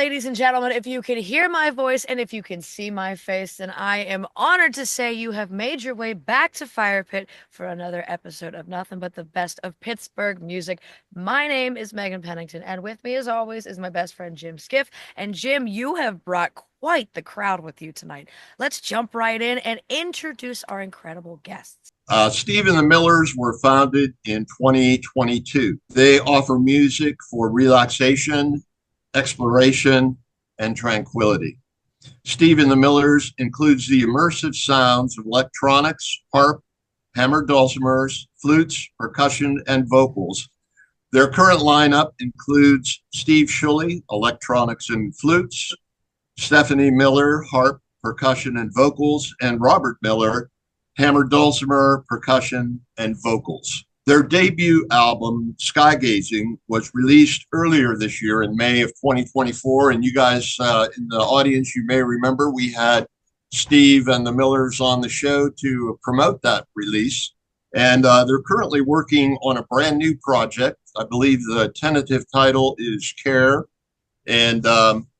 ladies and gentlemen, if you can hear my voice and if you can see my face, then I am honored to say you have made your way back to Firepitt for another episode of Nothing But the Best of Pittsburgh Music. My name is Megan Pennington, and with me, as always, is my best friend Jim Skiff. And Jim, you have brought quite the crowd with you tonight. Let's jump right in and introduce our incredible guests. Steve and the Millers were founded in 2022. They offer music for relaxation, exploration, and tranquility. Steve and the Millers includes the immersive sounds of electronics, harp, hammered dulcimers, flutes, percussion, and vocals. Their current lineup includes Steve Shuley, electronics and flutes, Stephanie Miller, harp, percussion, and vocals, and Robert Miller, hammered dulcimer, percussion, and vocals. Their debut album, Skygazing, was released earlier this year in May of 2024. And you guys in the audience, you may remember we had Steve and the Millers on the show to promote that release. And they're currently working on a brand new project. I believe the tentative title is Care. And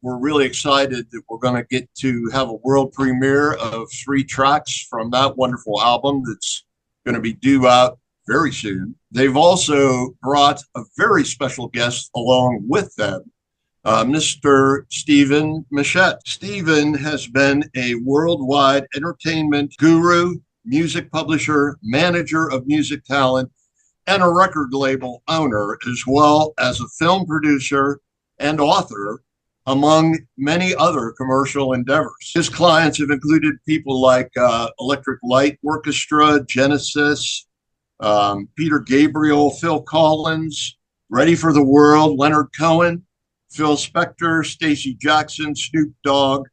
we're really excited that we're going to get to have a world premiere of 3 tracks from that wonderful album that's going to be due out very soon. They've also brought a very special guest along with them, Mr. Steven Machat. Steven has been a worldwide entertainment guru, music publisher, manager of music talent, and a record label owner, as well as a film producer and author, among many other commercial endeavors. His clients have included people like Electric Light Orchestra, Genesis, Peter Gabriel, Phil Collins, Ready for the World, Leonard Cohen, Phil Spector, Stacey Jackson, Snoop Dogg.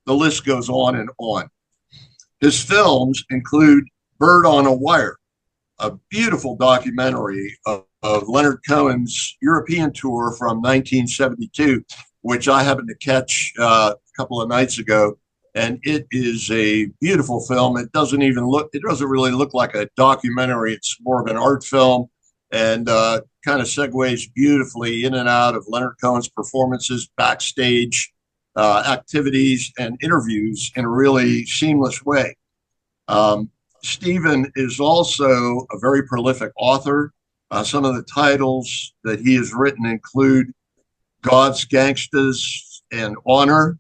The list goes on and on. His films include Bird on a Wire, a beautiful documentary of Leonard Cohen's European tour from 1972, which I happened to catch a couple of nights ago. And it is a beautiful film. It doesn't really look like a documentary. It's more of an art film, and kind of segues beautifully in and out of Leonard Cohen's performances, backstage activities, and interviews in a really seamless way. Steven is also a very prolific author. Some of the titles that he has written include God's Gangsters and Honor,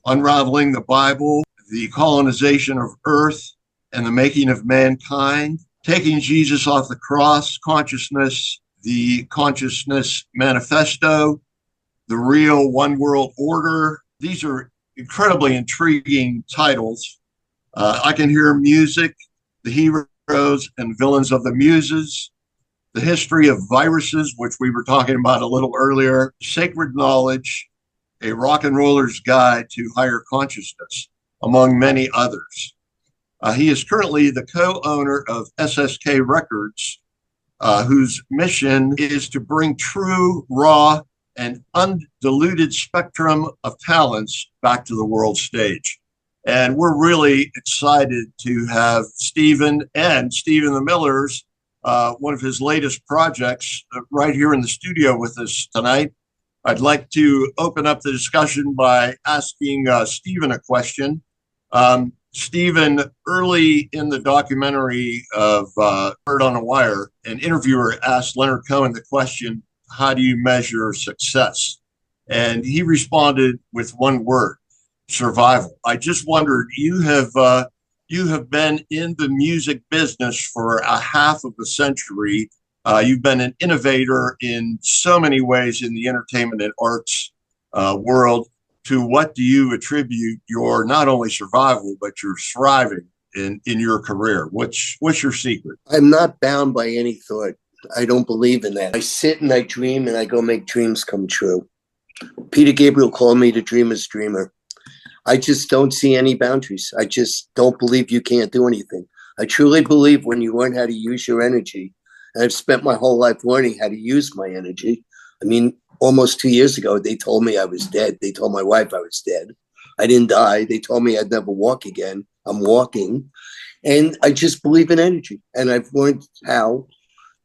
Unraveling the Bible, The Colonization of Earth and the Making of Mankind, Taking Jesus Off the Cross, Consciousness, The Consciousness Manifesto, The Real One World Order. These are incredibly intriguing titles. I Can Hear Music, The Heroes and Villains of the Muses, The History of Viruses, which we were talking about a little earlier, Sacred Knowledge, A Rock and Roller's Guide to Higher Consciousness, among many others. He is currently the co-owner of SSK Records, whose mission is to bring true, raw, and undiluted spectrum of talents back to the world stage. And we're really excited to have Steven and Steven the Millers, one of his latest projects, right here in the studio with us tonight. I'd like to open up the discussion by asking Steven a question. Steven, early in the documentary of Bird on a Wire, an interviewer asked Leonard Cohen the question, how do you measure success? And he responded with one word, survival. I just wondered, you have been in the music business for a half of a century. You've been an innovator in so many ways in the entertainment and arts world. To what do you attribute your not only survival, but your thriving in your career? What's your secret? I'm not bound by any thought. I don't believe in that. I sit and I dream and I go make dreams come true. Peter Gabriel called me the dreamer's dreamer. I just don't see any boundaries. I just don't believe you can't do anything. I truly believe when you learn how to use your energy, and I've spent my whole life learning how to use my energy. I mean, almost 2 years ago, they told me I was dead. They told my wife I was dead. I didn't die. They told me I'd never walk again. I'm walking. And I just believe in energy. And I've learned how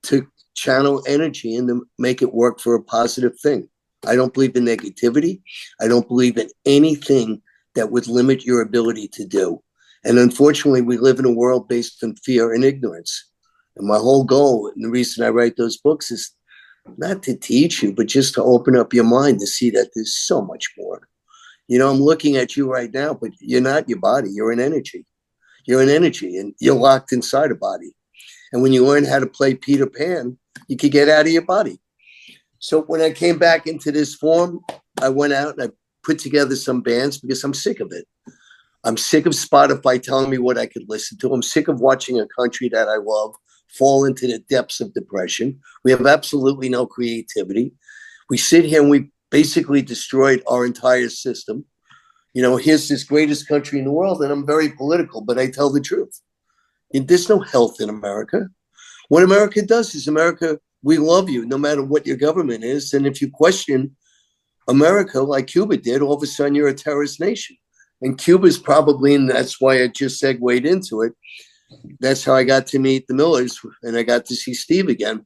to channel energy and to make it work for a positive thing. I don't believe in negativity. I don't believe in anything that would limit your ability to do. And unfortunately, we live in a world based on fear and ignorance. And my whole goal, and the reason I write those books, is not to teach you, but just to open up your mind to see that there's so much more. You know, I'm looking at you right now, but you're not your body. You're an energy. You're an energy, and you're locked inside a body. And when you learn how to play Peter Pan, you can get out of your body. So when I came back into this form, I went out and I put together some bands because I'm sick of it. I'm sick of Spotify telling me what I could listen to. I'm sick of watching a country that I love fall into the depths of depression. We have absolutely no creativity. We sit here and we basically destroyed our entire system. You know, here's this greatest country in the world, and I'm very political, but I tell the truth. There's no health in America. What America does is America, we love you no matter what your government is. And if you question America like Cuba did, all of a sudden you're a terrorist nation. And Cuba's probably, and that's why I just segued into it. That's how I got to meet the Millers, and I got to see Steve again,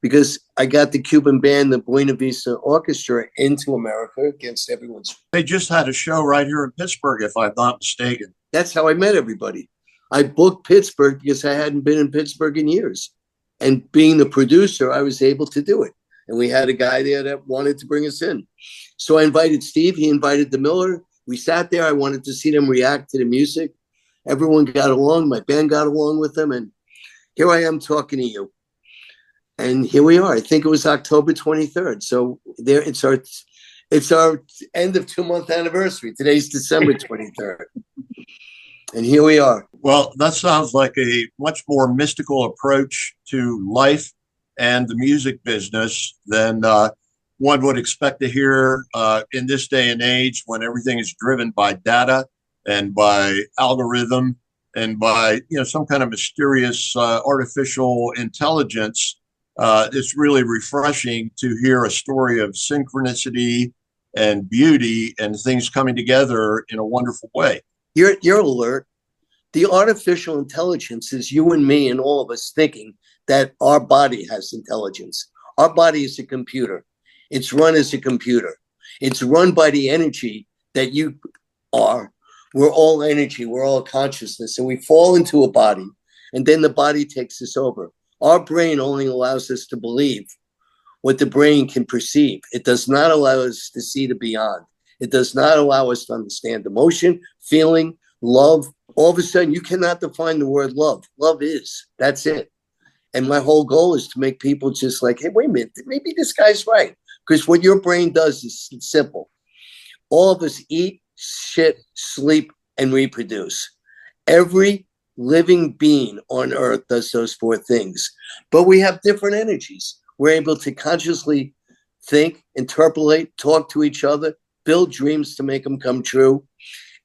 because I got the Cuban band, the Buena Vista Orchestra, into America against everyone's. They just had a show right here in Pittsburgh, if I'm not mistaken. That's how I met everybody. I booked Pittsburgh because I hadn't been in Pittsburgh in years. And being the producer, I was able to do it. And we had a guy there that wanted to bring us in. So I invited Steve. He invited the Miller. We sat there. I wanted to see them react to the music. Everyone got along. My band got along with them. And here I am talking to you. And here we are. I think it was October 23rd. So there, it's our end of 2-month anniversary. Today's December 23rd. And here we are. Well, that sounds like a much more mystical approach to life and the music business than one would expect to hear in this day and age, when everything is driven by data and by algorithm and by, you know, some kind of mysterious artificial intelligence. It's really refreshing to hear a story of synchronicity and beauty and things coming together in a wonderful way. You're alert. The artificial intelligence is you and me and all of us thinking that our body has intelligence. Our body is a computer. It's run as a computer. It's run by the energy that you are. We're all energy. We're all consciousness. And we fall into a body, and then the body takes us over. Our brain only allows us to believe what the brain can perceive. It does not allow us to see the beyond. It does not allow us to understand emotion, feeling, love. All of a sudden, you cannot define the word love. Love is. That's it. And my whole goal is to make people just like, hey, wait a minute, maybe this guy's right. Because what your brain does is simple. All of us eat, shit, sleep, and reproduce. Every living being on earth does those 4 things. But we have different energies. We're able to consciously think, interpolate, talk to each other, build dreams to make them come true.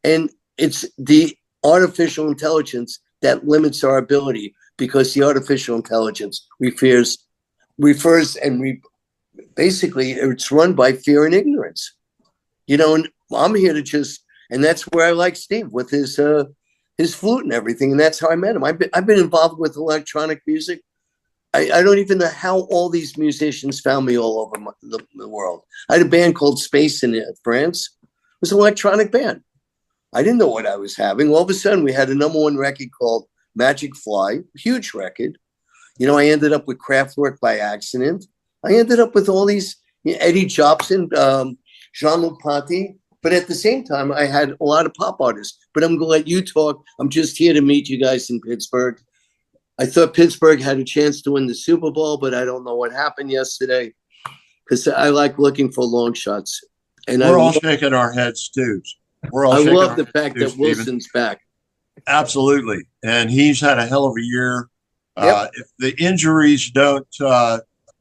And it's the artificial intelligence that limits our ability, because the artificial intelligence refers and basically it's run by fear and ignorance. You know, and I'm here to just, and that's where I like Steve with his flute and everything. And that's how I met him. I've been involved with electronic music. I don't even know how all these musicians found me all over the world. I had a band called Space in France. It was an electronic band. I didn't know what I was having. All of a sudden, we had a #1 record called Magic Fly, huge record. You know, I ended up with Kraftwerk by accident. I ended up with all these, you know, Eddie Jobson, Jean-Luc Ponty. But at the same time, I had a lot of pop artists. But I'm going to let you talk. I'm just here to meet you guys in Pittsburgh. I thought Pittsburgh had a chance to win the Super Bowl, but I don't know what happened yesterday, because I like looking for long shots. And we're all shaking our heads too. I love the fact that Wilson's back. Absolutely. And he's had a hell of a year. Yep. If the injuries don't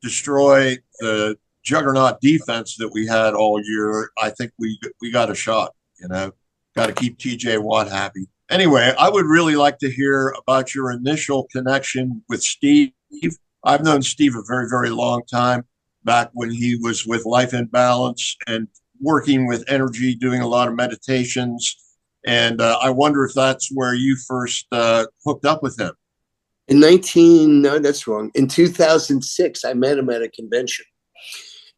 destroy the juggernaut defense that we had all year, I think we got a shot. You know, got to keep TJ Watt happy. Anyway, I would really like to hear about your initial connection with Steve. I've known Steve a very, very long time, back when he was with Life in Balance and working with energy, doing a lot of meditations. And I wonder if that's where you first hooked up with him. No, that's wrong. In 2006, I met him at a convention.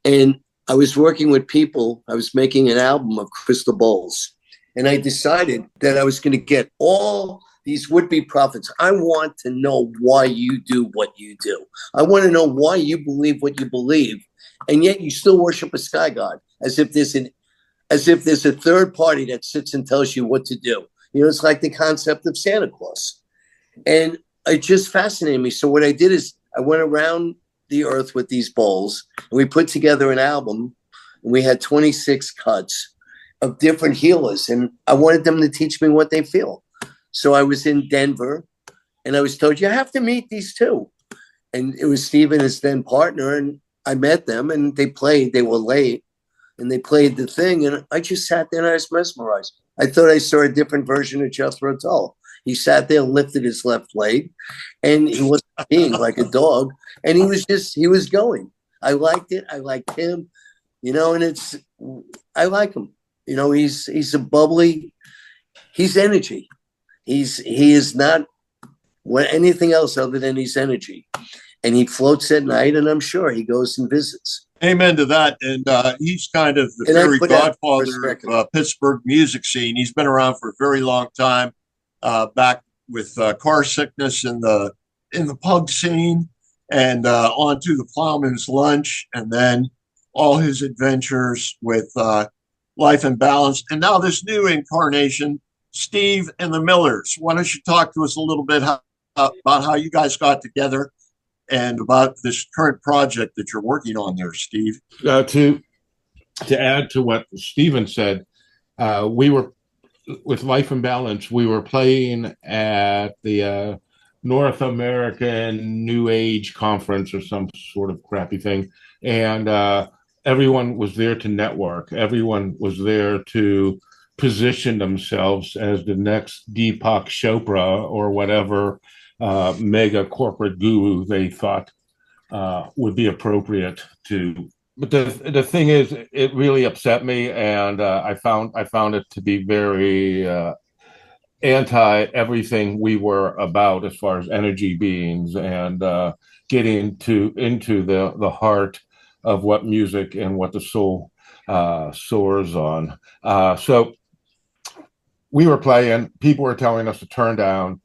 And I was working with people. I was making an album of crystal bowls. And I decided that I was going to get all these would-be prophets. I want to know why you do what you do. I want to know why you believe what you believe. And yet you still worship a sky god as if there's a third party that sits and tells you what to do. You know, it's like the concept of Santa Claus. And it just fascinated me. So what I did is I went around the earth with these bowls, and we put together an album, and we had 26 cuts of different healers, and I wanted them to teach me what they feel. So I was in Denver, and I was told, you have to meet these two. And it was Steven, his then partner, and I met them, and they played. They were late, and they played the thing, and I just sat there and I was mesmerized. I thought I saw a different version of Jethro Tull. He sat there and lifted his left leg, and he wasn't being like a dog, and he was going. I liked it. I liked him, you know, and I like him. You know, he's a bubbly, he's energy. He is not anything else other than he's energy. And he floats at night, and I'm sure he goes and visits. Amen to that. And he's kind of the fairy godfather of Pittsburgh music scene. He's been around for a very long time, back with Car Sickness in the punk scene, and on to the Plowman's Lunch, and then all his adventures with Life and Balance. And now this new incarnation, Steve and the Millers. Why don't you talk to us a little bit about how you guys got together and about this current project that you're working on there, Steve? To add to what Steven said, we were with Life and Balance. We were playing at the North American New Age Conference or some sort of crappy thing, and everyone was there to network. Everyone was there to position themselves as the next Deepak Chopra or whatever mega corporate guru they thought would be appropriate to. But the thing is, it really upset me, and I found it to be very anti everything we were about as far as energy beings and getting into the heart of what music and what the soul soars on. So we were playing. People were telling us to turn down.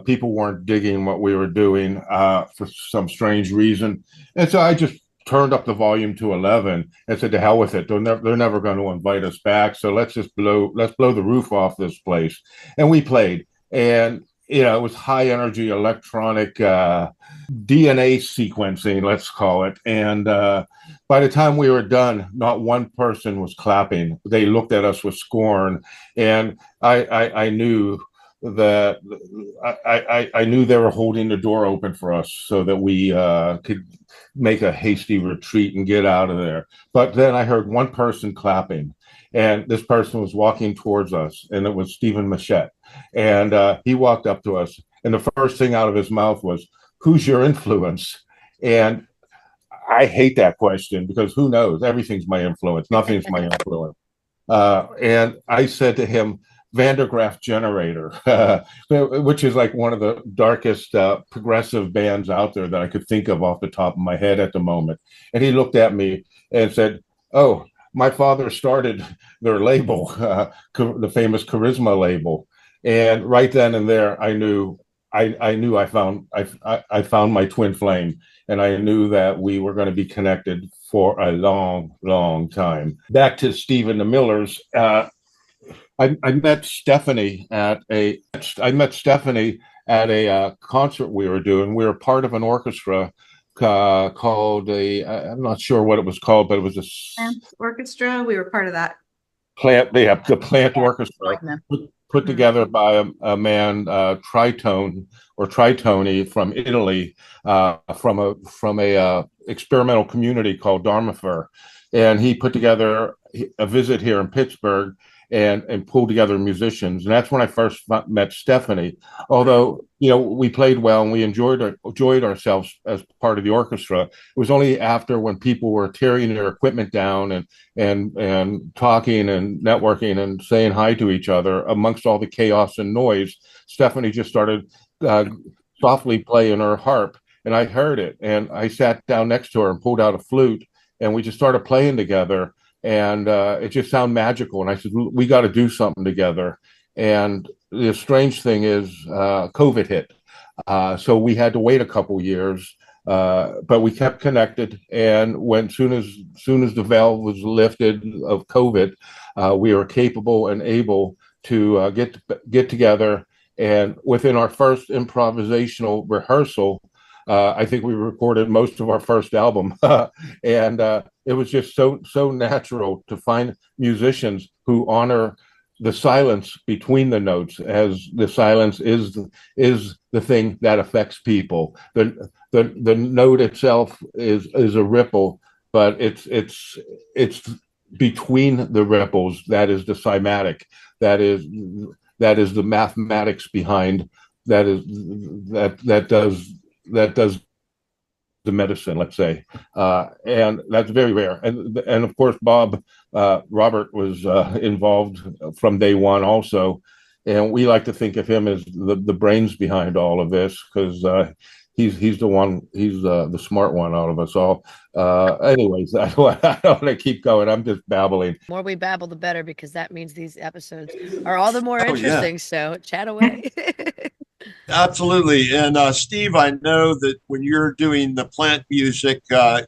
People weren't digging what we were doing for some strange reason, and so I just turned up the volume to 11 and said, "To hell with it! They're never going to invite us back. So let's blow the roof off this place." And we played, and you know, it was high energy electronic DNA sequencing, let's call it. And by the time we were done, not one person was clapping. They looked at us with scorn, and I knew that I knew they were holding the door open for us so that we could make a hasty retreat and get out of there. But then I heard one person clapping, and this person was walking towards us, and it was Steven Machat. And he walked up to us, and the first thing out of his mouth was, "Who's your influence?" And I hate that question because who knows? Everything's my influence. Nothing's my influence. And I said to him, Van der Graaf Generator, which is like one of the darkest progressive bands out there that I could think of off the top of my head at the moment. And he looked at me and said, "Oh, my father started their label, the famous Charisma label." And right then and there, I knew I found my twin flame, and I knew that we were going to be connected for a long, long time. Back to Steve and the Millers. I met Stephanie at a concert we were doing. We were part of an orchestra called I'm not sure what it was called, but it was a Plant Orchestra. We were part of that. The Plant Orchestra put together by a man, Tritone from Italy, from a experimental community called Dharmafer, and he put together a visit here in Pittsburgh and pulled together musicians. And that's when I first met Stephanie. Although, you know, we played well and we enjoyed ourselves as part of the orchestra. It was only after, when people were tearing their equipment down and talking and networking and saying hi to each other amongst all the chaos and noise, Stephanie just started softly playing her harp. And I heard it, and I sat down next to her and pulled out a flute and we just started playing together, and it just sounded magical. And I said, we got to do something together. And the strange thing is, COVID hit, so we had to wait a couple years. But we kept connected, and soon as the veil was lifted of COVID, we were capable and able to get together. And within our first improvisational rehearsal, I think we recorded most of our first album, and it was just so natural to find musicians who honor the silence between the notes, as the silence is the thing that affects people. The note itself is a ripple, but it's between the ripples that is the cymatic, that is the mathematics behind, that does the medicine, let's say, and that's very rare. And of course, Robert was involved from day one also, and we like to think of him as the brains behind all of this, because he's the smart one out of us all. Anyways, I don't want to keep going. I'm just babbling. The more we babble, the better, because that means these episodes are all the more Oh, yeah. interesting. So chat away. Absolutely. And Steve, I know that when you're doing the plant music,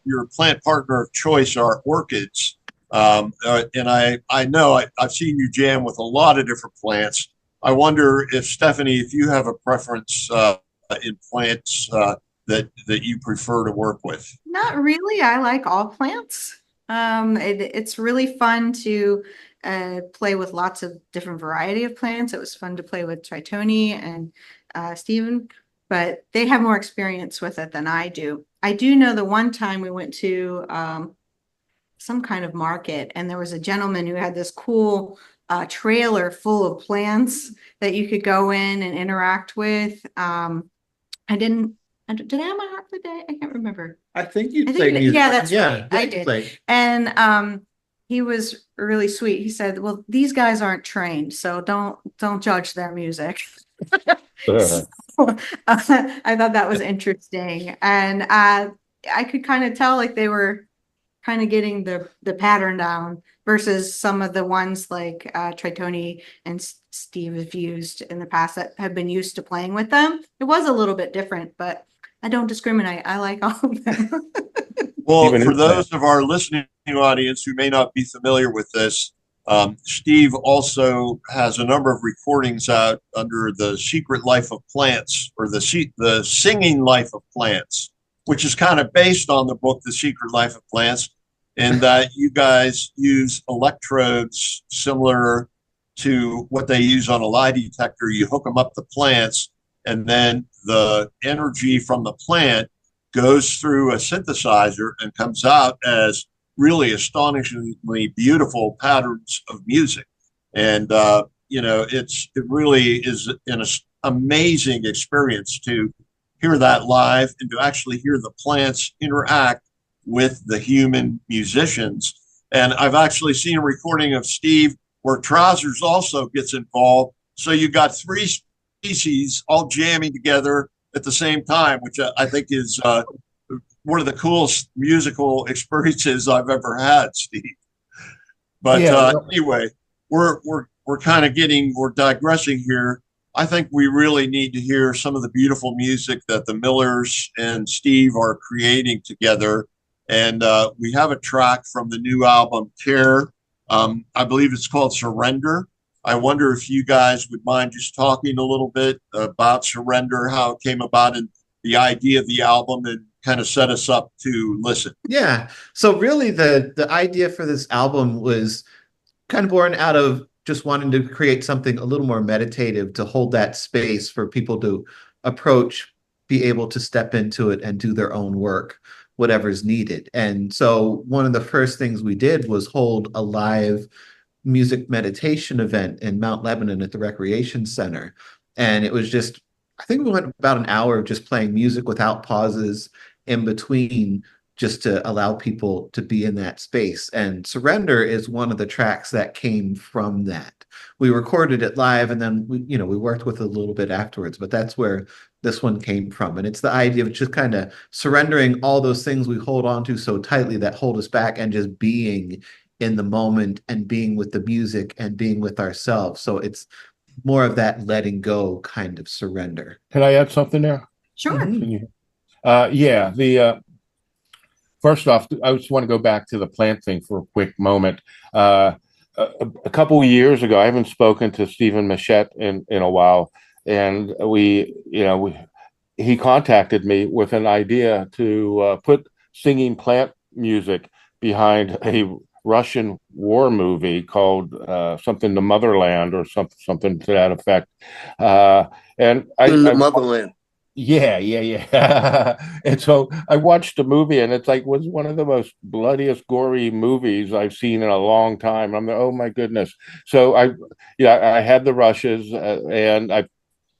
your plant partner of choice are orchids. And I know I've seen you jam with a lot of different plants. I wonder if, Stephanie, if you have a preference in plants that you prefer to work with. Not really. I like all plants. It's really fun to play with lots of different variety of plants. It was fun to play with Tritoni and Steven, but they have more experience with it than I do. I do know the one time we went to some kind of market, and there was a gentleman who had this cool trailer full of plants that you could go in and interact with. Did I have my harp today? I can't remember. I think you played music. Yeah, that's Yeah, right. I you did. played. And he was really sweet. He said, "Well, these guys aren't trained, so don't judge their music." So, I thought that was interesting, and I could kind of tell like they were kind of getting the pattern down versus some of the ones like Tritoni and Steve have used in the past that have been used to playing with them. It was a little bit different, but I don't discriminate. I like all of them. Well, Even for those of our listening audience who may not be familiar with this, Steve also has a number of recordings out under the Secret Life of Plants, or the Singing Life of Plants, which is kind of based on the book, The Secret Life of Plants, and that you guys use electrodes similar to what they use on a lie detector. You hook them up to plants, and then the energy from the plant goes through a synthesizer and comes out as really astonishingly beautiful patterns of music. And it really is an amazing experience to hear that live and to actually hear the plants interact with the human musicians. And I've actually seen a recording of Steve where Trousers also gets involved. So you got three species all jamming together at the same time, which I think is one of the coolest musical experiences I've ever had, Steve. But anyway, we're digressing here. I think we really need to hear some of the beautiful music that the Millers and Steve are creating together. And we have a track from the new album, Care. I believe it's called Surrender. I wonder if you guys would mind just talking a little bit about Surrender, how it came about, and the idea of the album, and kind of set us up to listen. Yeah. So really the idea for this album was kind of born out of just wanting to create something a little more meditative, to hold that space for people to approach, be able to step into it and do their own work, whatever's needed. And so one of the first things we did was hold a live music meditation event in Mount Lebanon at the Recreation Center. And it was just, I think we went about an hour of just playing music without pauses in between, just to allow people to be in that space. And Surrender is one of the tracks that came from that. We recorded it live and then we worked with it a little bit afterwards, but that's where this one came from. And it's the idea of just kind of surrendering all those things we hold on to so tightly that hold us back and just being in the moment and being with the music and being with ourselves. So it's more of that letting go kind of surrender. Can I add something there? Sure. First off, I just want to go back to the plant thing for a quick moment. A couple of years ago, I haven't spoken to Steven Machat in a while, and he contacted me with an idea to put singing plant music behind a Russian war movie called something The Motherland or something to that effect. And the Motherland. Yeah. And so I watched the movie, and it's like was one of the most bloodiest, gory movies I've seen in a long time. I'm like, oh my goodness. So I had the rushes and I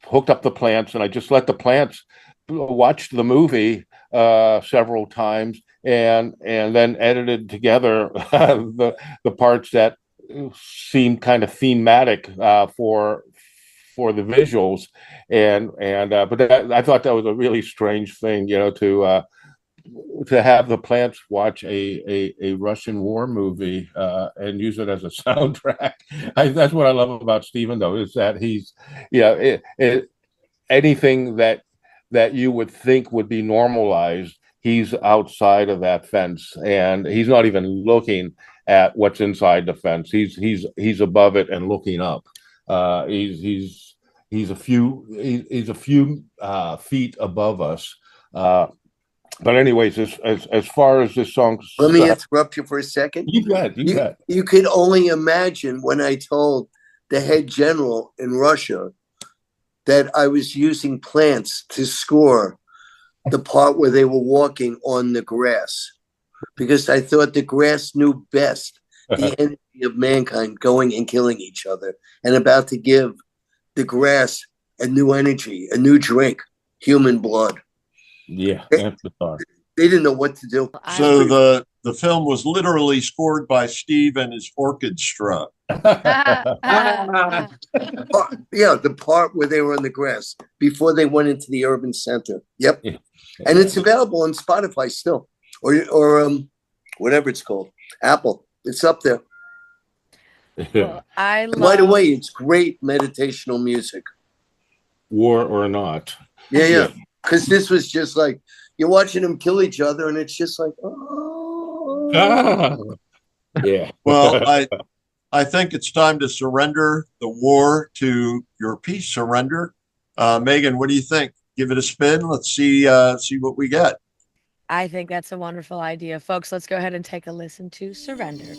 hooked up the plants, and I just let the plants watch the movie several times, and then edited together the parts that seemed kind of thematic for the visuals, but I thought that was a really strange thing, to have the plants watch a Russian war movie and use it as a soundtrack. That's what I love about Steven, though, is that he's anything that you would think would be normalized, he's outside of that fence, and he's not even looking at what's inside the fence. He's above it and looking up. He's a few feet above us. But anyways, as far as this song, let me interrupt you for a second. You bet. You could only imagine when I told the head general in Russia that I was using plants to score the part where they were walking on the grass, because I thought the grass knew best the energy of mankind going and killing each other, and about to give the grass a new energy, a new drink, human blood. Yeah, that's the thought. They didn't know what to do. So the film was literally scored by Steve and his orchestra. Yeah, the part where they were on the grass before they went into the urban center. Yep. Yeah. And it's available on Spotify still, or whatever it's called, Apple. It's up there. Well, by the way, it's great meditational music. War or not. Yeah. Because this was just like, you're watching them kill each other, and it's just like, oh. Yeah. Well, I think it's time to surrender the war to your peace. Surrender. Megan, what do you think? Give it a spin. Let's see what we get. I think that's a wonderful idea. Folks, let's go ahead and take a listen to Surrender.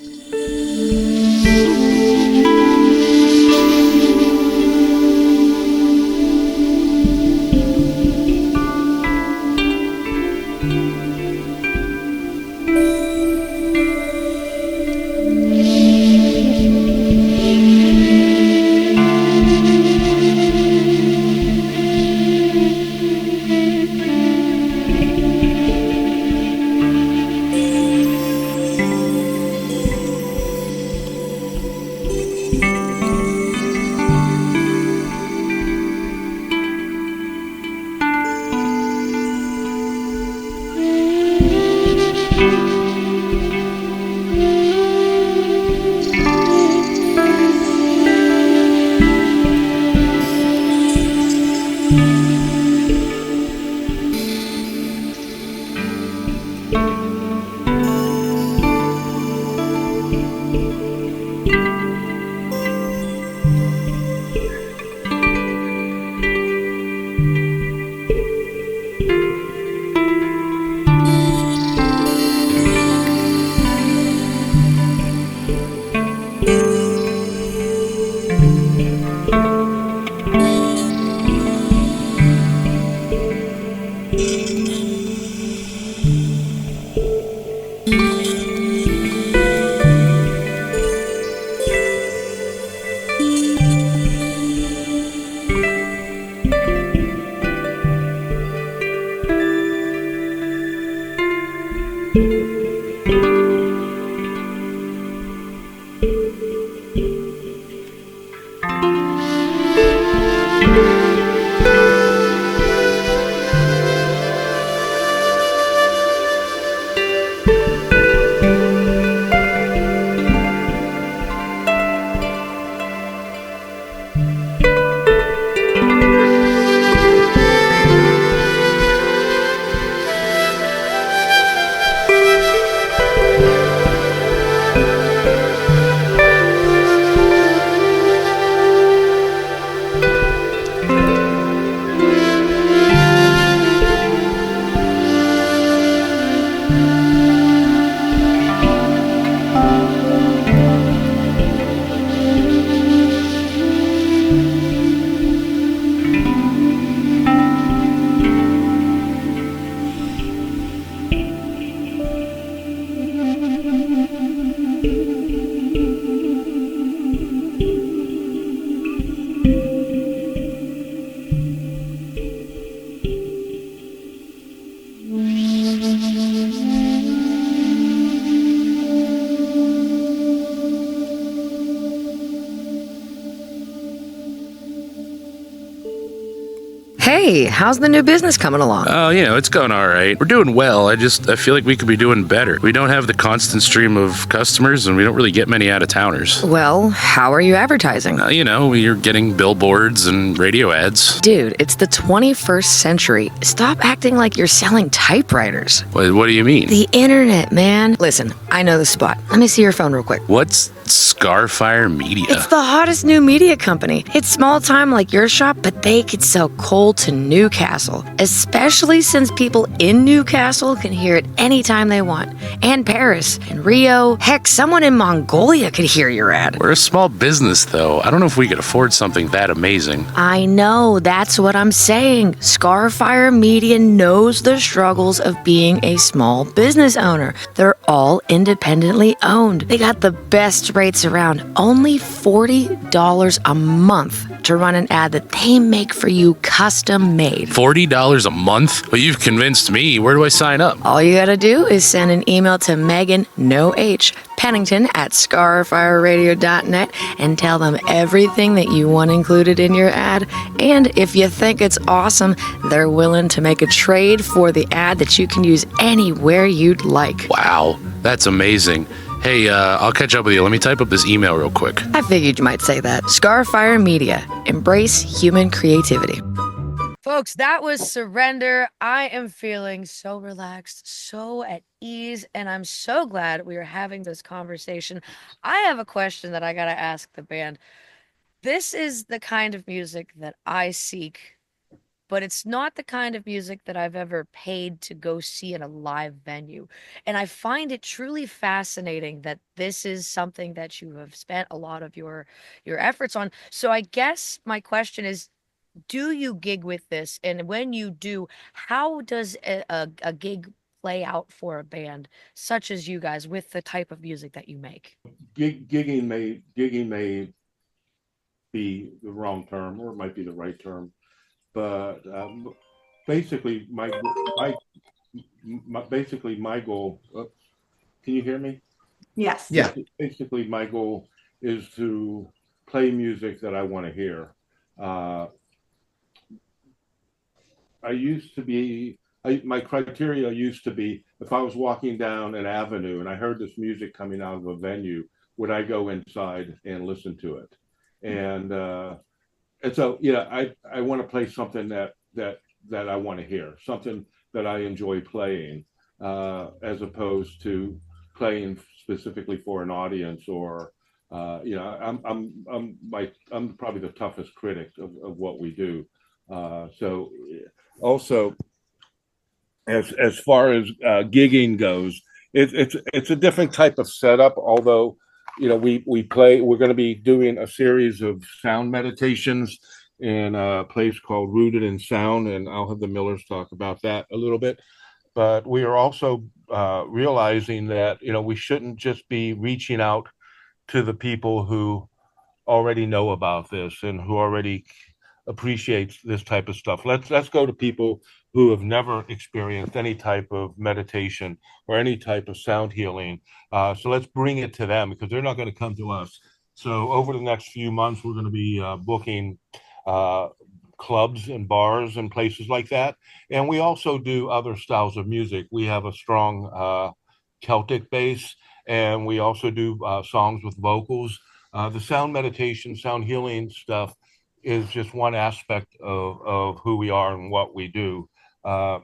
Hey, how's the new business coming along? Oh, it's going all right. We're doing well. I feel like we could be doing better. We don't have the constant stream of customers, and we don't really get many out-of-towners. Well, how are you advertising? We're getting billboards and radio ads. Dude, it's the 21st century. Stop acting like you're selling typewriters. What do you mean? The internet, man. Listen, I know the spot. Let me see your phone real quick. What's Scarfire Media? It's the hottest new media company. It's small time like your shop, but they could sell coal to Newcastle, especially since people in Newcastle can hear it anytime they want. And Paris, and Rio. Heck, someone in Mongolia could hear your ad. We're a small business, though. I don't know if we could afford something that amazing. I know, that's what I'm saying. Scarfire Media knows the struggles of being a small business owner. They're all independently owned. They got the best rates around, only $40 a month to run an ad that they make for you custom made. $40 a month? Well, you've convinced me. Where do I sign up? All you gotta do is send an email to Megan, no H, Pennington at scarfireradio.net and tell them everything that you want included in your ad. And if you think it's awesome, they're willing to make a trade for the ad that you can use anywhere you'd like. Wow, that's amazing. Hey, I'll catch up with you. Let me type up this email real quick. I figured you might say that. Scarfire Media. Embrace human creativity. Folks, that was Surrender. I am feeling so relaxed, so at ease, and I'm so glad we are having this conversation. I have a question that I got to ask the band. This is the kind of music that I seek, but it's not the kind of music that I've ever paid to go see in a live venue. And I find it truly fascinating that this is something that you have spent a lot of your efforts on. So I guess my question is, do you gig with this? And when you do, how does a gig play out for a band such as you guys with the type of music that you make? Gigging may be the wrong term, or it might be the right term. But basically, my goal. Can you hear me? Yes. Yeah. Basically, my goal is to play music that I want to hear. My criteria used to be, if I was walking down an avenue and I heard this music coming out of a venue, would I go inside and listen to it? And so, I want to play something that I want to hear, something that I enjoy playing, as opposed to playing specifically for an audience. Or, I'm probably the toughest critic of what we do. So, also, as far as gigging goes, it's a different type of setup. Although, we're going to be doing a series of sound meditations in a place called Rooted in Sound, and I'll have the Millers talk about that a little bit. But we are also realizing that we shouldn't just be reaching out to the people who already know about this and who already appreciates this type of stuff. Let's go to people who have never experienced any type of meditation or any type of sound healing. So let's bring it to them, because they're not going to come to us. So over the next few months, we're going to be booking clubs and bars and places like that. And we also do other styles of music. We have a strong Celtic bass, and we also do songs with vocals. The sound meditation, sound healing stuff is just one aspect of who we are and what we do. I'm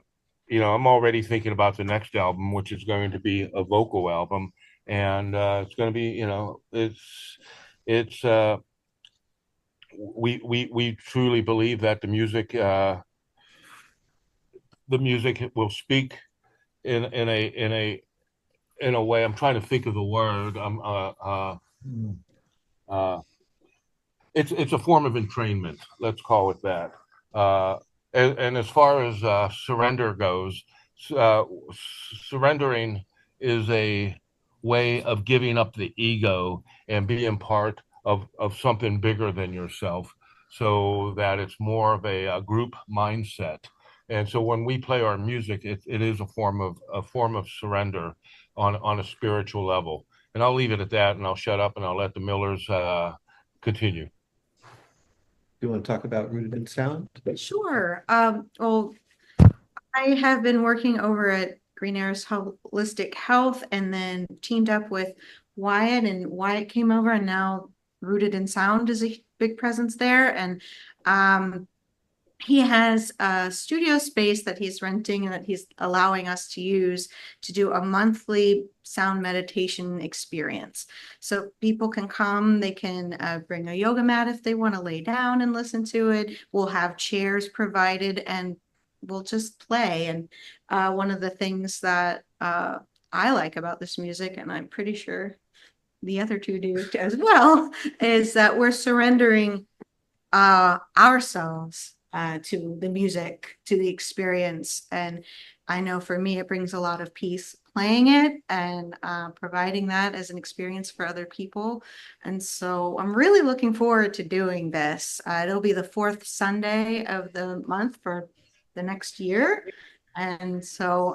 already thinking about the next album, which is going to be a vocal album, and it's going to be, we truly believe that the music will speak in a way. I'm trying to think of the word. It's a form of entrainment. Let's call it that. And as far as surrender goes, surrendering is a way of giving up the ego and being part of something bigger than yourself, so that it's more of a group mindset. And so when we play our music, it is a form of surrender on a spiritual level. And I'll leave it at that, and I'll shut up and I'll let the Millers continue. you want to talk about Rooted in Sound? Sure. Well, I have been working over at Green Air's Holistic Health and then teamed up with Wyatt, and Wyatt came over, and now Rooted in Sound is a big presence there. And he has a studio space that he's renting and that he's allowing us to use to do a monthly sound meditation experience. So people can come, they can bring a yoga mat if they want to lay down and listen to it. We'll have chairs provided and we'll just play. And one of the things that I like about this music, and I'm pretty sure the other two do as well, is that we're surrendering ourselves to the music, to the experience. And I know for me, it brings a lot of peace playing it and providing that as an experience for other people. And so I'm really looking forward to doing this. It'll be the fourth Sunday of the month for the next year. And so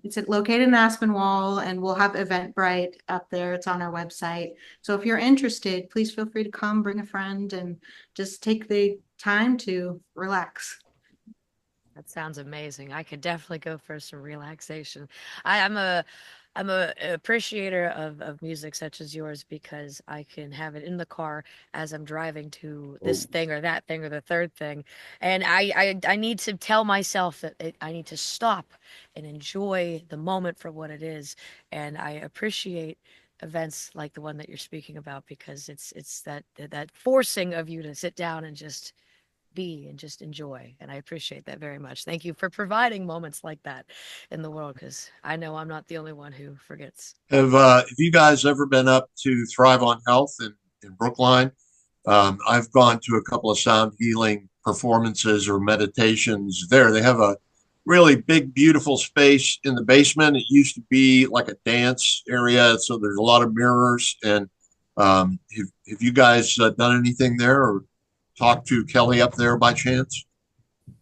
it's located in Aspinwall, and we'll have Eventbrite up there. It's on our website. So if you're interested, please feel free to come, bring a friend, and just take the time to relax. That sounds amazing. I could definitely go for some relaxation. I'm a appreciator of music such as yours because I can have it in the car as I'm driving to this thing or that thing or the third thing, and I need to tell myself that I need to stop and enjoy the moment for what it is, and I appreciate events like the one that you're speaking about because it's that forcing of you to sit down and just be and just enjoy. And I appreciate that very much. Thank you for providing moments like that in the world because I know I'm not the only one who forgets. Have you guys ever been up to Thrive on Health in Brookline? I've gone to a couple of sound healing performances or meditations there. They have a really big, beautiful space in the basement. It used to be like a dance area, so there's a lot of mirrors. And have you guys done anything there or talked to Kelly up there by chance?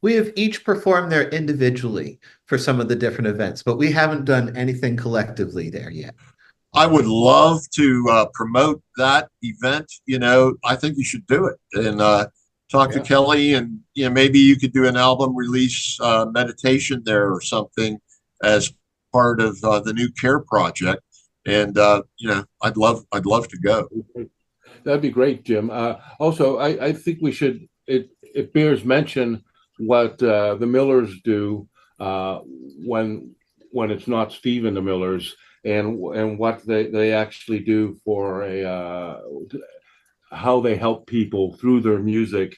We have each performed there individually for some of the different events, but we haven't done anything collectively there yet. I would love to promote that event. I think you should do it and talk to Kelly, and maybe you could do an album release meditation there or something as part of the new Care project. And I'd love to go. That'd be great, Jim. Also, I think we should. It bears mention what the Millers do when it's not Steven the Millers, and what they actually do for how they help people through their music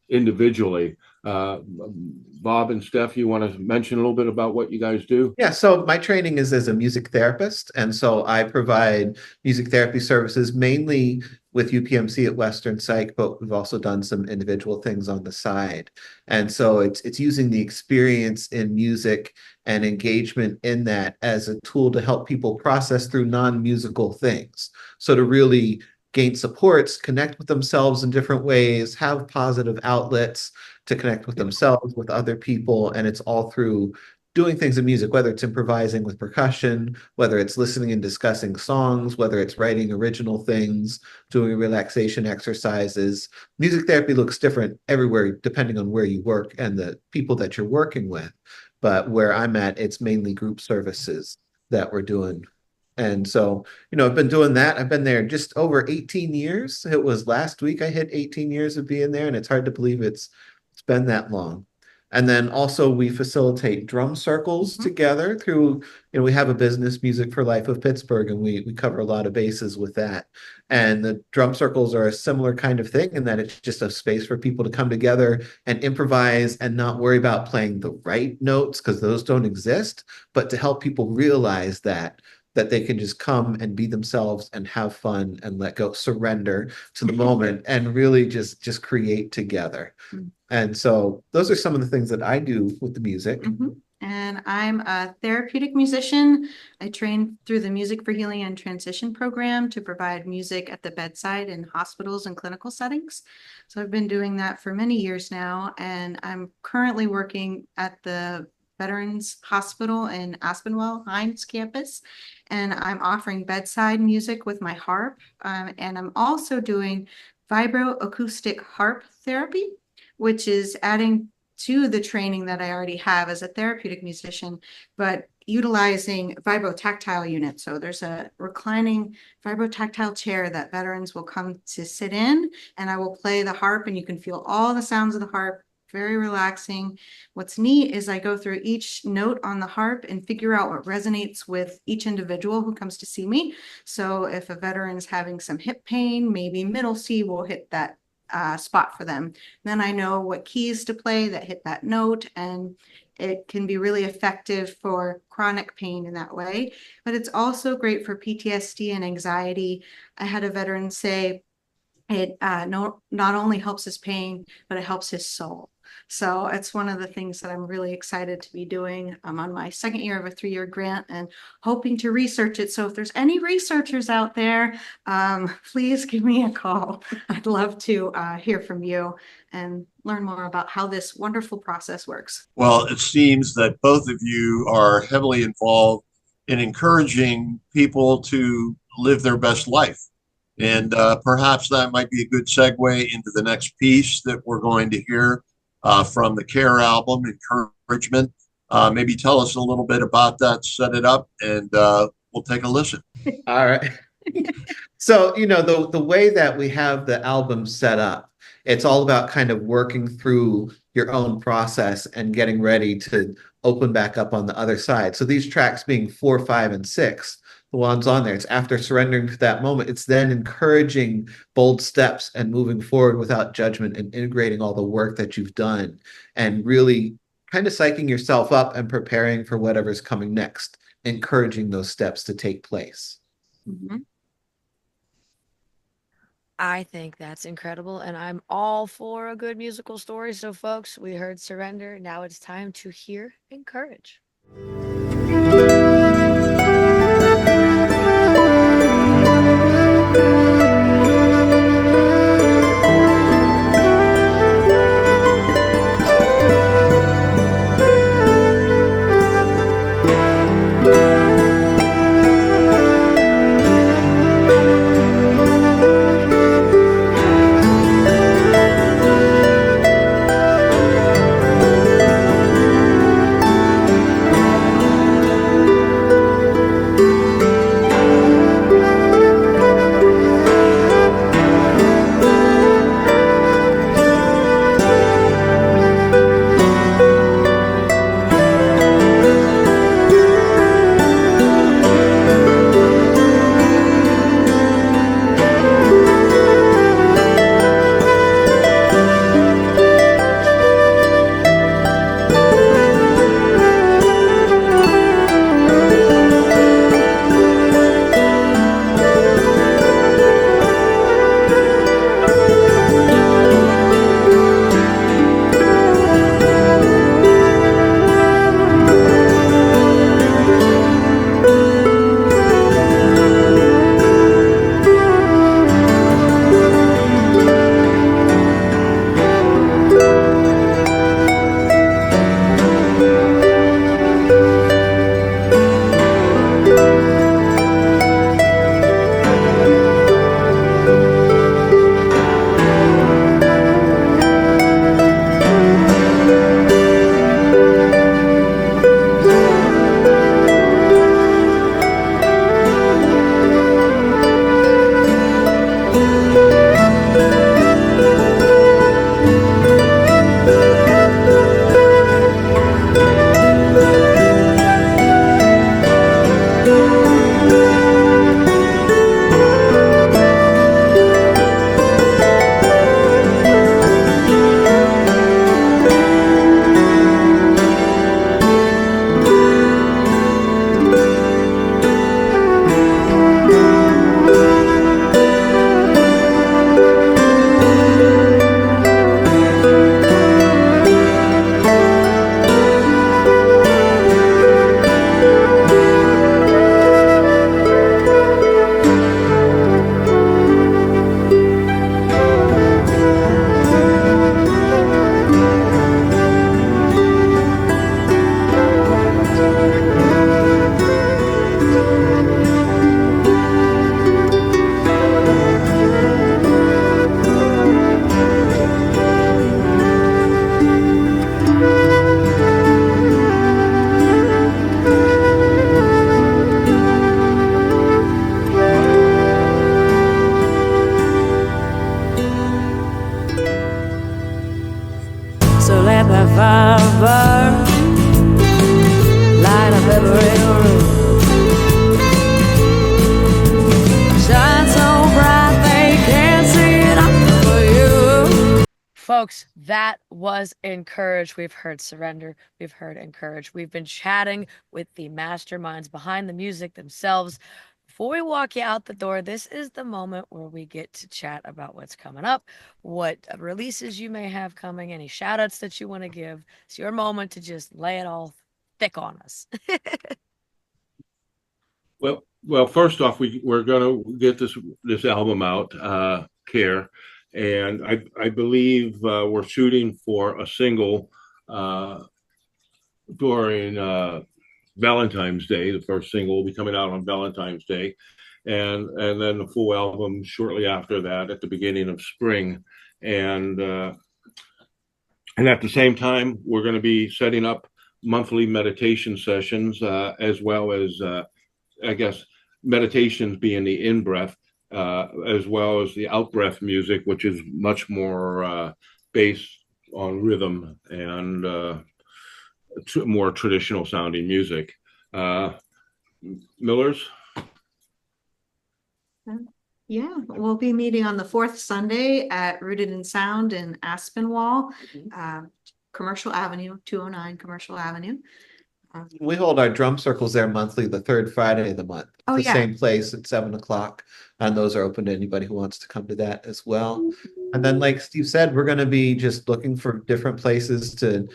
individually. Bob and Steph, you want to mention a little bit about what you guys do? Yeah, so my training is as a music therapist, and so I provide music therapy services mainly with UPMC at Western Psych, but we've also done some individual things on the side. And so it's using the experience in music and engagement in that as a tool to help people process through non-musical things. So to really gain supports, connect with themselves in different ways, have positive outlets to connect with themselves, with other people, and it's all through doing things in music, whether it's improvising with percussion, whether it's listening and discussing songs, whether it's writing original things, doing relaxation exercises. Music therapy looks different everywhere depending on where you work and the people that you're working with. But where I'm at, it's mainly group services that we're doing. And so, I've been doing that. I've been there just over 18 years. It was last week I hit 18 years of being there, and it's hard to believe it's been that long. And then also we facilitate drum circles together through, we have a business, Music for Life of Pittsburgh, and we cover a lot of bases with that. And the drum circles are a similar kind of thing in that it's just a space for people to come together and improvise and not worry about playing the right notes because those don't exist, but to help people realize that they can just come and be themselves and have fun and let go, surrender to the moment and really just create together. And so those are some of the things that I do with the music. And I'm a therapeutic musician. I trained through the Music for Healing and Transition program to provide music at the bedside in hospitals and clinical settings. So I've been doing that for many years now, and I'm currently working at the Veterans Hospital in Aspinwall Hines campus, and I'm offering bedside music with my harp, and I'm also doing vibroacoustic harp therapy, which is adding to the training that I already have as a therapeutic musician, but utilizing vibrotactile units. So there's a reclining vibrotactile chair that veterans will come to sit in, and I will play the harp, and you can feel all the sounds of the harp. Very relaxing. What's neat is I go through each note on the harp and figure out what resonates with each individual who comes to see me. So if a veteran is having some hip pain, maybe middle C will hit that spot for them. Then I know what keys to play that hit that note, and it can be really effective for chronic pain in that way. But it's also great for PTSD and anxiety. I had a veteran say it not only helps his pain, but it helps his soul. So it's one of the things that I'm really excited to be doing. I'm on my second year of a 3-year grant and hoping to research it. So if there's any researchers out there, please give me a call. I'd love to hear from you and learn more about how this wonderful process works. Well, it seems that both of you are heavily involved in encouraging people to live their best life. And perhaps that might be a good segue into the next piece that we're going to hear from the Care album, Encouragement. Maybe tell us a little bit about that, set it up, and we'll take a listen. All right. So, the way that we have the album set up, it's all about kind of working through your own process and getting ready to open back up on the other side. So these tracks being 4, 5, and 6, the ones on there, it's after surrendering to that moment. It's then encouraging bold steps and moving forward without judgment and integrating all the work that you've done and really kind of psyching yourself up and preparing for whatever's coming next, encouraging those steps to take place. Mm-hmm. I think that's incredible, and I'm all for a good musical story. So, folks, we heard Surrender. Now it's time to hear Encourage. Folks, that was Encourage. We've heard Surrender. We've heard Encourage. We've been chatting with the masterminds behind the music themselves. Before we walk you out the door, this is the moment where we get to chat about what's coming up, what releases you may have coming, any shout outs that you want to give. It's your moment to just lay it all thick on us. Well, first off, we're going to get this album out, Care, and I believe we're shooting for a single during Valentine's Day. The first single will be coming out on Valentine's Day, and then the full album shortly after that, at the beginning of spring, and at the same time, we're going to be setting up monthly meditation sessions, as well as I guess meditations being the in breath, as well as the out breath music, which is much more based on rhythm and more traditional sounding music. Millers? Yeah, we'll be meeting on the fourth Sunday at Rooted in Sound in Aspinwall, Commercial Avenue, 209 Commercial Avenue. We hold our drum circles there monthly, the third Friday of the month. Oh, the yeah. same place at 7:00, and those are open to anybody who wants to come to that as well. And then, like Steve said, we're going to be just looking for different places to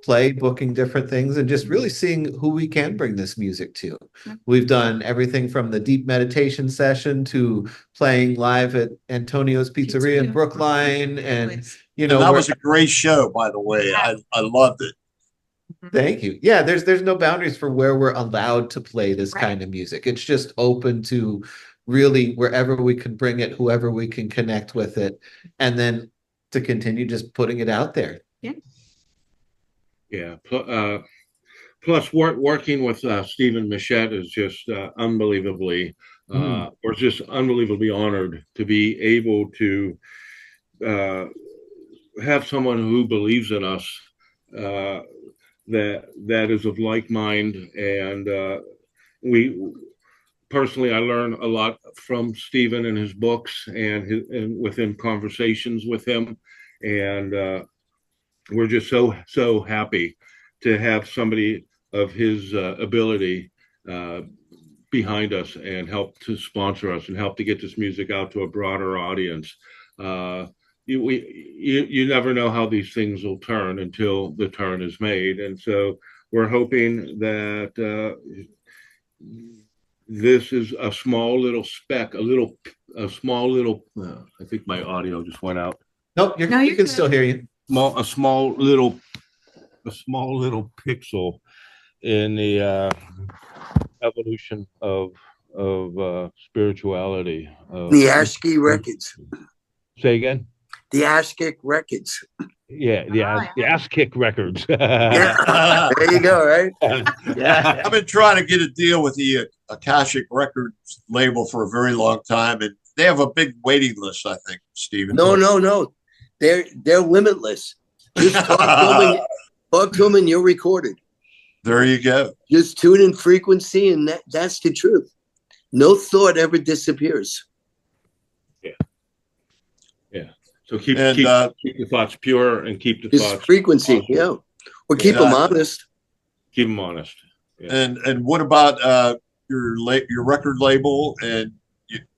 play, booking different things, and just really seeing who we can bring this music to. We've done everything from the deep meditation session to playing live at Antonio's Pizzeria in Brookline, and And that was a great show, by the way. I loved it. Thank you. Yeah, there's no boundaries for where we're allowed to play this Right. kind of music. It's just open to really wherever we can bring it, whoever we can connect with it, and then to continue just putting it out there. Yeah. Plus, working with Steven Machat is just unbelievably. We're just unbelievably honored to be able to have someone who believes in us, that is of like mind, and we personally, I learn a lot from Steven and his books and within conversations with him, and we're just so happy to have somebody of his ability behind us and help to sponsor us and help to get this music out to a broader audience. You never know how these things will turn until the turn is made, and so we're hoping that this is a small little speck, a small little. I think my audio just went out. Nope, you can good. still hear you. A small little pixel in the evolution of spirituality. The ASCII Records. Say again. The ASCII Records. Yeah, the ass kick records. Yeah. There you go, right? Yeah, I've been trying to get a deal with the Akashic Records label for a very long time, and they have a big waiting list, I think, Steven. No. They're limitless. Just talk to them and you're recorded. There you go. Just tune in frequency, and that's the truth. No thought ever disappears. Yeah. So keep the thoughts pure and keep the thoughts frequency, positive. yeah. Or keep them honest. Keep them honest. Yeah. And what about your record label and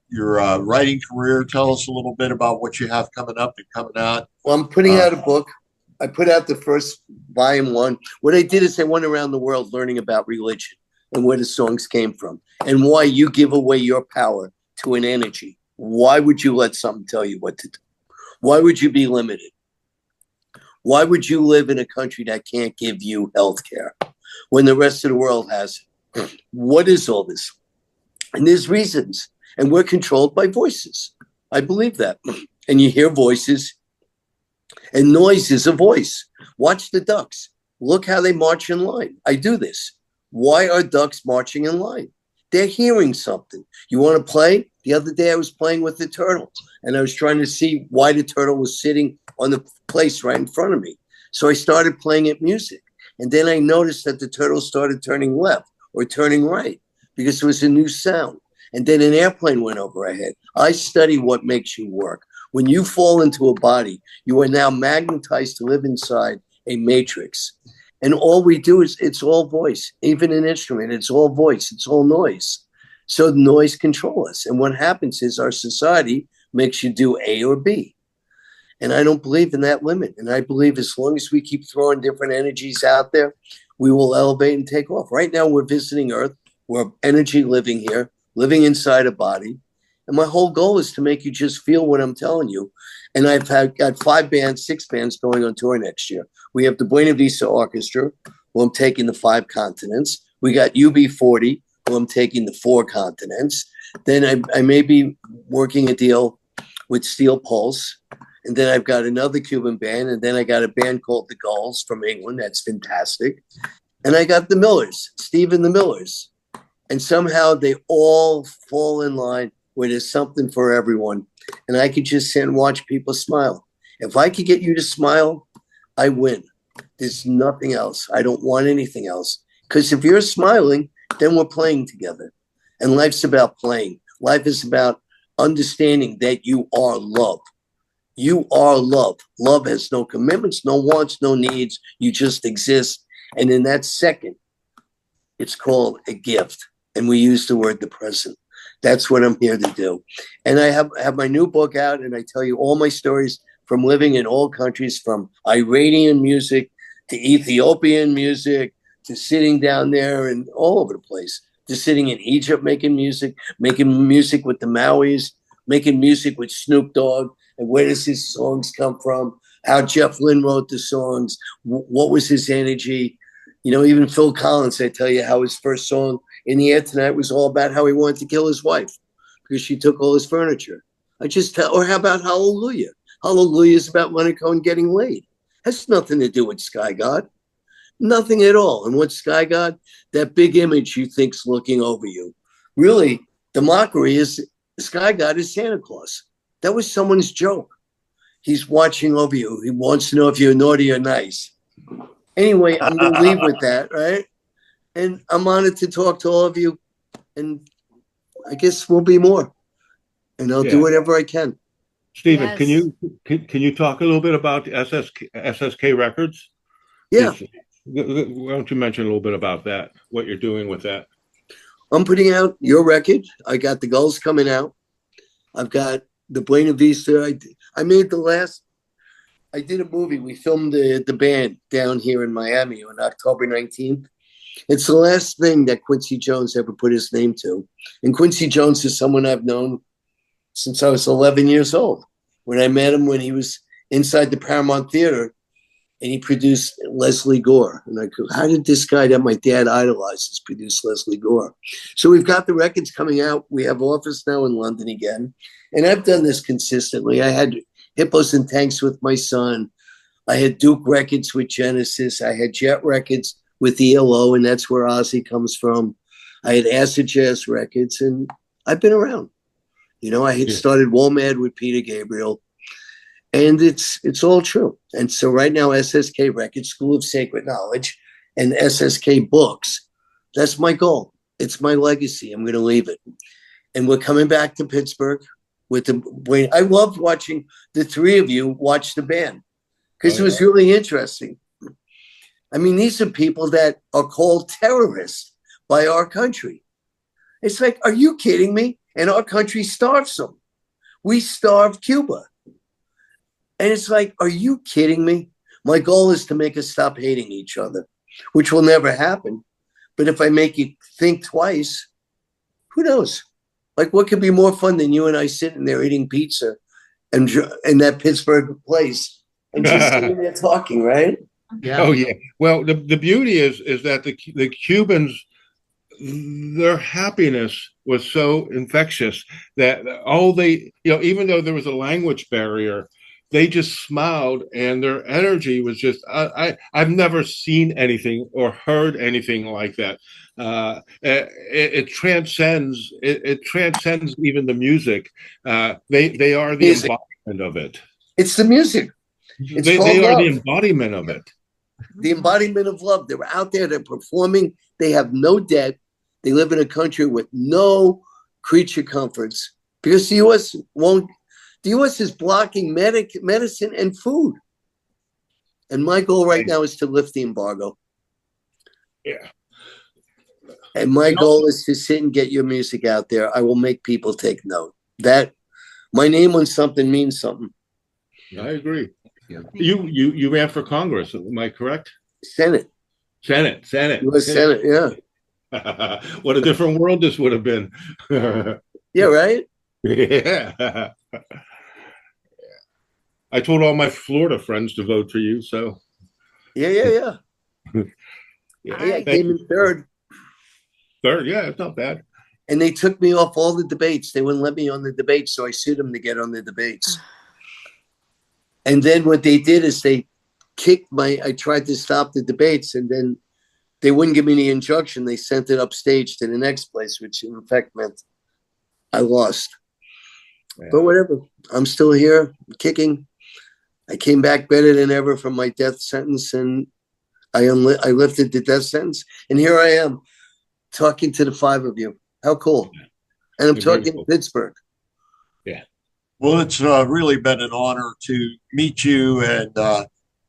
your writing career? Tell us a little bit about what you have coming up and coming out. Well, I'm putting out a book. I put out the first volume 1. What I did is I went around the world learning about religion and where the songs came from and why you give away your power to an energy. Why would you let something tell you what to do? Why would you be limited? Why would you live in a country that can't give you health care when the rest of the world has it? What is all this? And there's reasons. And we're controlled by voices. I believe that. And you hear voices, and noise is a voice. Watch the ducks. Look how they march in line. I do this. Why are ducks marching in line? They're hearing something. You want to play? The other day I was playing with the turtle, and I was trying to see why the turtle was sitting on the place right in front of me. So I started playing it music. And then I noticed that the turtle started turning left or turning right because it was a new sound. And then an airplane went over our head. I study what makes you work. When you fall into a body, you are now magnetized to live inside a matrix. And all we do is, it's all voice, even an instrument, it's all voice, it's all noise. So noise controls us. And what happens is our society makes you do A or B. And I don't believe in that limit. And I believe as long as we keep throwing different energies out there, we will elevate and take off. Right now, we're visiting Earth. We're energy living here, living inside a body. And my whole goal is to make you just feel what I'm telling you. And I've got 5 bands, 6 bands going on tour next year. We have the Buena Vista Orchestra, who I'm taking the 5 continents. We got UB40, who I'm taking the 4 continents. Then I may be working a deal with Steel Pulse. And then I've got another Cuban band. And then I got a band called the Gulls from England. That's fantastic. And I got the Millers, Steven the Millers. And somehow they all fall in line where there's something for everyone. And I could just sit and watch people smile. If I could get you to smile, I win. There's nothing else. I don't want anything else. Because if you're smiling, then we're playing together. And life's about playing. Life is about understanding that you are love. You are love. Love has no commitments, no wants, no needs. You just exist. And in that second, it's called a gift. And we use the word the present. That's what I'm here to do. And I have my new book out, and I tell you all my stories from living in all countries, from Iranian music to Ethiopian music to sitting down there and all over the place, to sitting in Egypt making music with the Mauis, making music with Snoop Dogg. And where does his songs come from? How Jeff Lynne wrote the songs. What was his energy? You know, even Phil Collins, I tell you how his first song, In the Air Tonight, was all about how he wanted to kill his wife because she took all his furniture. Or how about Hallelujah? Hallelujah is about Leonard Cohen getting laid. Has nothing to do with Sky God. Nothing at all. And what's Sky God? That big image you think's looking over you. Really, the mockery is Sky God is Santa Claus. That was someone's joke. He's watching over you. He wants to know if you're naughty or nice. Anyway, I'm going to leave with that, right? And I'm honored to talk to all of you. And I guess we'll be more. And I'll do whatever I can. Steven, Yes. can you talk a little bit about SSK Records? Yeah. Why don't you mention a little bit about that, what you're doing with that? I'm putting out your record. I got the Gulls coming out. I've got the Buena Vista. I did a movie. We filmed the band down here in Miami on October 19th. It's the last thing that Quincy Jones ever put his name to. And Quincy Jones is someone I've known since I was 11 years old. When I met him when he was inside the Paramount Theater, and he produced Leslie Gore. And I go, how did this guy that my dad idolizes produce Leslie Gore? So we've got the records coming out. We have office now in London again. And I've done this consistently. I had Hippos and Tanks with my son. I had Duke Records with Genesis. I had Jet Records with ELO, and that's where Ozzie comes from. I had Acid Jazz Records, and I've been around. You know, I had started WOMAD with Peter Gabriel. And it's all true. And so right now, SSK Records, School of Sacred Knowledge, and SSK Books, that's my goal. It's my legacy. I'm going to leave it. And we're coming back to Pittsburgh with the. I loved watching the 3 of you watch the band because it was really interesting. I mean, these are people that are called terrorists by our country. It's like, are you kidding me? And our country starves them. We starved Cuba. And it's like, are you kidding me? My goal is to make us stop hating each other, which will never happen. But if I make you think twice, who knows? Like, what could be more fun than you and I sitting there eating pizza and in that Pittsburgh place and just sitting there talking, right? Yeah. Oh, yeah. Well, the beauty is that the Cubans, their happiness was so infectious that even though there was a language barrier, they just smiled, and their energy was just, I've never seen anything or heard anything like that. It transcends even the music. They are the embodiment of it. It's the music. They are the embodiment of it. The embodiment of love. They're out there, they're performing, they have no debt. They live in a country with no creature comforts because the U.S. won't The U.S. is blocking medicine and food. And my goal right now is to lift the embargo. Yeah. And my goal is to sit and get your music out there. I will make people take note. That my name on something means something. I agree. Yeah. You ran for Congress, am I correct? Senate. Senate. U.S. Senate, yeah. What a different world this would have been. Yeah, right? Yeah. I told all my Florida friends to vote for you, so. Yeah. Yeah, I came in third. Third, yeah, it's not bad. And they took me off all the debates. They wouldn't let me on the debates, so I sued them to get on the debates. And then what they did is they I tried to stop the debates, and then they wouldn't give me the injunction. They sent it upstage to the next place, which in effect meant I lost. Yeah. But whatever, I'm still here, kicking. I came back better than ever from my death sentence, and I lifted the death sentence. And here I am talking to the five of you. How cool. And I'm talking to Pittsburgh. Yeah. Well, it's really been an honor to meet you and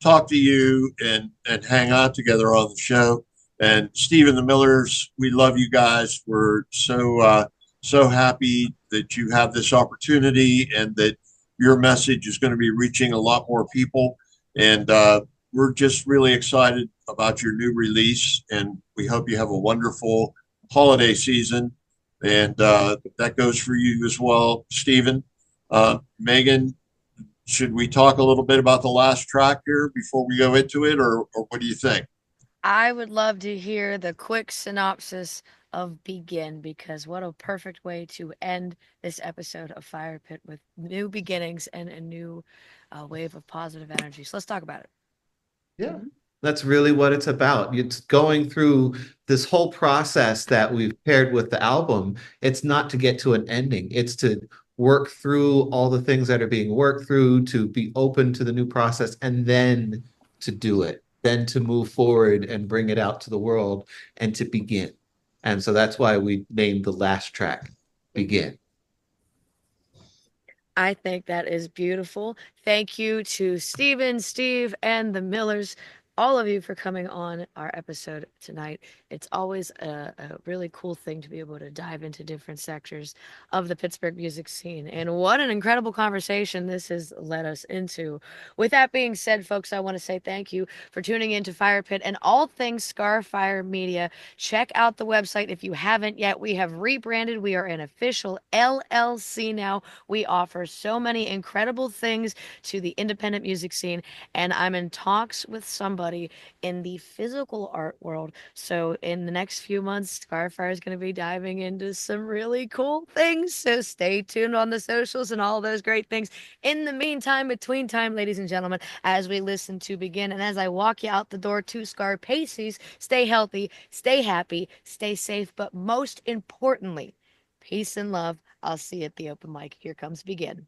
talk to you and hang out together on the show. And Steven the Millers, we love you guys. We're so happy that you have this opportunity and that your message is going to be reaching a lot more people. And we're just really excited about your new release. And we hope you have a wonderful holiday season. And that goes for you as well, Steven. Megan, should we talk a little bit about the last track here before we go into it, or what do you think? I would love to hear the quick synopsis of Begin, because what a perfect way to end this episode of Firepitt with new beginnings and a new wave of positive energy. So let's talk about it. Yeah. That's really what it's about. It's going through this whole process that we've paired with the album. It's not to get to an ending. It's to work through all the things that are being worked through, to be open to the new process, and then to do it, then to move forward and bring it out to the world and to begin. And so that's why we named the last track Begin. I think that is beautiful. Thank you to Steven, Steve, and the Millers, all of you, for coming on our episode tonight. It's always a really cool thing to be able to dive into different sectors of the Pittsburgh music scene. And what an incredible conversation this has led us into. With that being said, folks, I want to say thank you for tuning in to Firepitt and all things Scarfire Media. Check out the website if you haven't yet. We have rebranded. We are an official LLC now. We offer so many incredible things to the independent music scene, and I'm in talks with somebody in the physical art world. So in the next few months, Scarfire is going to be diving into some really cool things. So stay tuned on the socials and all those great things. In the meantime, between time, ladies and gentlemen, as we listen to Begin, and as I walk you out the door to Scarpaces, stay healthy, stay happy, stay safe, but most importantly, peace and love. I'll see you at the open mic. Here comes Begin.